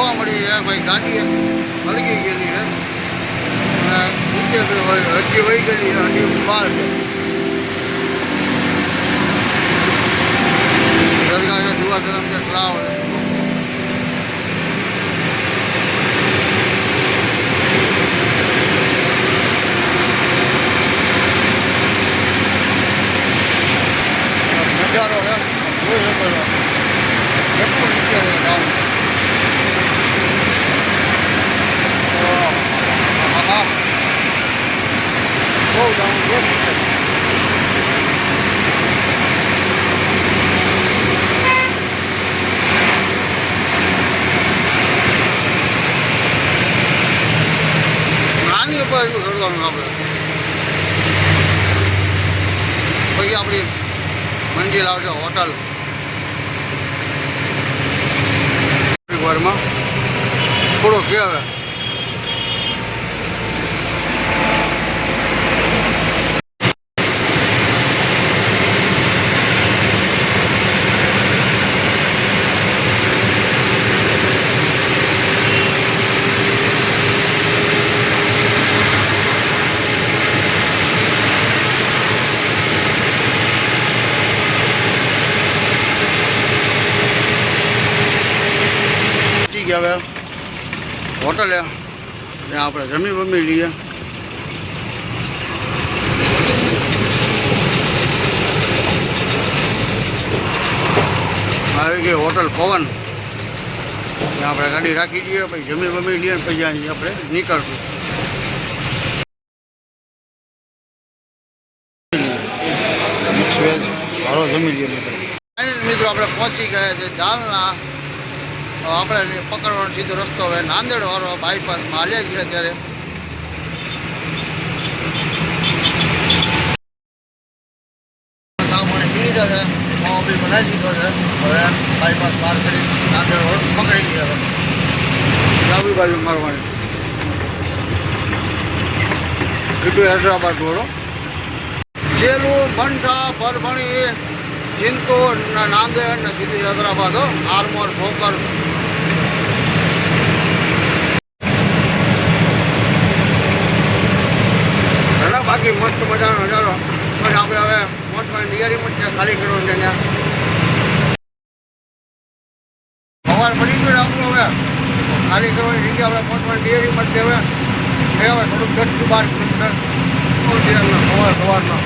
જોવા મળી છે ભાઈ ગાડી હળગી ગયેલી છે અને નીચે હજી વહી ગયેલી છે, હજી બહાર છે. દરગાહ છે જુવા ધરમ છે તળાવ છે. નજારો છે જોઈ શકો છો કેટલું નીચે છે ગામ. બહુ ડાઉન છે. નાની ઉપર એટલું ચડવાનું આપણે પછી આપણી મંજિલ આવશે હોટલ. વારમાં થોડો કે હવે હવે હોટલે ત્યાં આપણે જમી બમી લઈએ. આવી ગઈ હોટલ પવન. ત્યાં આપણે ગાડી રાખી દઈએ પછી જમી બમી લઈએ પછી અહીં આપણે નીકળશું. મિક્સ વેજ સારો જમી લઈએ મિત્રો. આપણે પહોંચી ગયા છે જાલના. આપણે પકડવાનો સીધો રસ્તો હવે નાંદેડ વાળો બાયપાસમાં હાલ્યા છીએ અત્યારે. સામાને પી લીધા છે, માવો બી બનાવી દીધો છે. હવે બાયપાસ પાર કરી નાંદેડ રોડ પકડી ગયા. હવે ડાબી બાજુ મારવાની એટલું હૈદરાબાદ રોડો. સેલું બંઠા પરભણી ચિંતોડ નાંદેડ ને સીધું હૈદરાબાદ આરમોર ઠોકર. બાકી મસ્ત મજાનો નજારો. બસ આપણે હવે પહોંચવાની તૈયારીમાં છે. ખાલી કરવાનું છે ત્યાં સવાર પડી ગયું આપણું. હવે ખાલી કરવાની જગ્યા આપણે પહોંચવાની તૈયારીમાં છે. હવે થોડુંક 10 થી 12 કિલોમીટર સવારનો.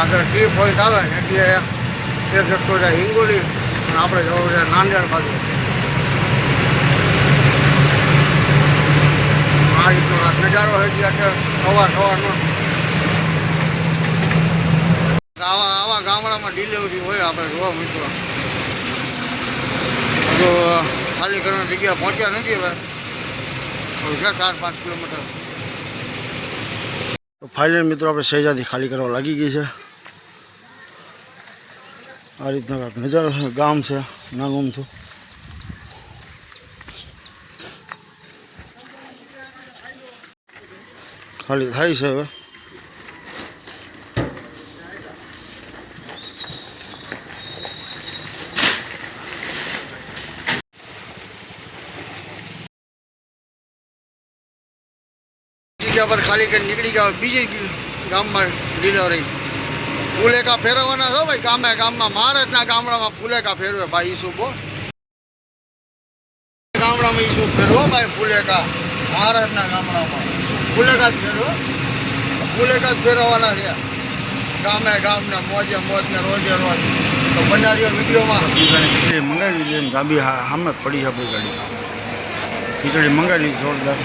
આગળ ટી પોઈન્ટ આવે જગ્યાએ એક રસ્તો જાય હિંગોલી અને આપણે જવું છે નાંદેડ બાજુ. આ રીતનો નજારો હજી અત્યારે સવારનો. આવા ગામડામાં ડિલિવરી હોય આપણે જોવા મળતું. તો ખાલી કરવાની જગ્યા પહોંચ્યા નથી. હવે છે 4-5 કિલોમીટર. તો ફાઇનલ મિત્રો આપણે શહેજાદી ખાલી કરવા લાગી ગઈ છે. આ રીતનો કાંઈક નજારો છે. ગામ છે નાનું છું. ખાલી થાય છે હવે. જગ્યા પર ખાલી કરીને નીકળી ગયા. બીજી ગામમાં ડિલિવરી ફુલેકા ફેરવવાના છો ભાઈ. ગામમાં મહારાજના ગામડામાં ફુલેકા ફેરવે ભાઈ. ઈસુબો ગામડામાં ઈસુ ફેરવો ભાઈ. ફુલેકા મહારાજના ગામડામાં ફુલેકા જ ફેરવો. ફુલેકા જ ફેરવવાના છે ગામને મોજે ને રોજે રોજ. તો બનારીઓ વિડીયોમાં ખીચડી મંગાવી લીધી. ગાડી સામે પડી છે આપણી ગાડી. ખીચડી મંગાવી લીધી જોરદાર.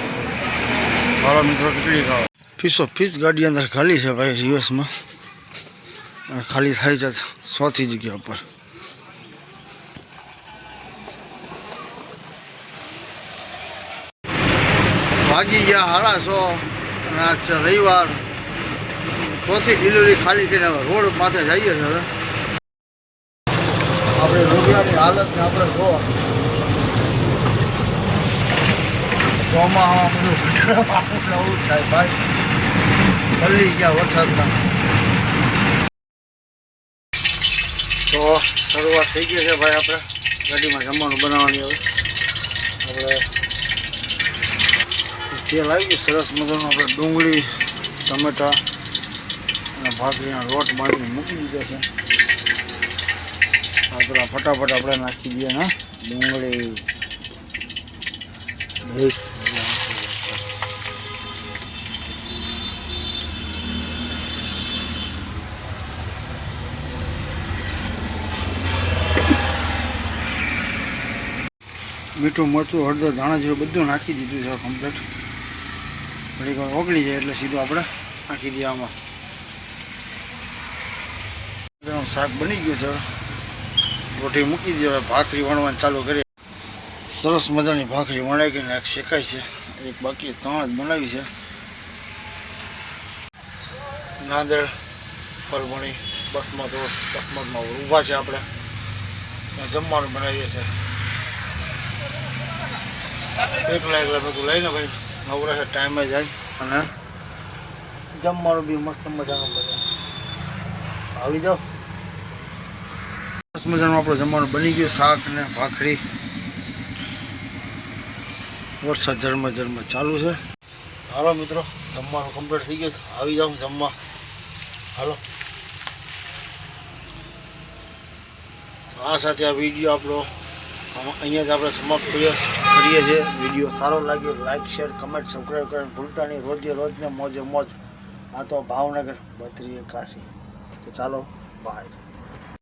મારા મિત્રો ખીચડી ખાવા. ફીસ ગાડી અંદર ખાલી છે ભાઈ. યુએસમાં ખાલી થાય છે 100 જગ્યા ઉપર. વાગી ગયા 1:30 અને આજ છે રવિવાર. 100 ડિલિવરી ખાલી કરીને હવે રોડ માથે જઈએ છીએ. હવે આપણે રોગલાની હાલતને આપણે જોવા. ચોમાસામાં બધું નવું થાય ભાઈ. પલ્લી ગયા વરસાદના. તો શરૂઆત થઈ ગઈ છે ભાઈ. આપણે ગાડીમાં જમવાનું બનાવવાની હવે આપણે તેલ આવી ગયું સરસ મજાનું. આપણે ડુંગળી ટમેટા અને ભાખરીનો લોટ બાંધીને મૂકી દીધો છે. આપણે ફટાફટ આપણે નાખી દઈએ ને ડુંગળી ભેસ મીઠું મરચું હળદર ધાણા જીરું બધું નાખી દીધું છે કમ્પ્લીટ. થોડીક વાર ઓગળી જાય એટલે સીધું આપણે નાખી દઈએ આમાં. શાક બની ગયું છે. રોટી મૂકી દઈએ. ભાખરી વણવાનું ચાલુ કરીએ. સરસ મજાની ભાખરી વણાઈ ગઈને એક શેકાય છે. એક બાકી 3 જ બનાવી છે. નાંદેડ પરભણી બસમાં ઊભા છે. આપણે જમવાનું બનાવીએ છીએ. એકલા બધું લઈને ભાઈ નવરા ટાઈમે જાય અને જમવાનું બી મસ્ત મજાનું બને. આવી જાઓ. મસ્ત મજાનું આપણું જમવાનું બની ગયું. શાક ને ભાખરી. વરસાદ ઝરમર ચાલુ છે. હાલો મિત્રો, જમવાનું કમ્પ્લીટ થઈ ગયું. આવી જાઓ જમવા. હાલો. આ સાથે આ વિડીયો આપણો અહીંયા જ આપણે સમાપ્ત કરીએ છીએ. વિડીયો સારો લાગ્યો લાઈક શેર કમેન્ટ સબસ્ક્રાઈબ કરવાનું ભૂલતા નહીં. રોજને મોજે મોજ. આ તો ભાવનગર 32 81. તો ચાલો બાય.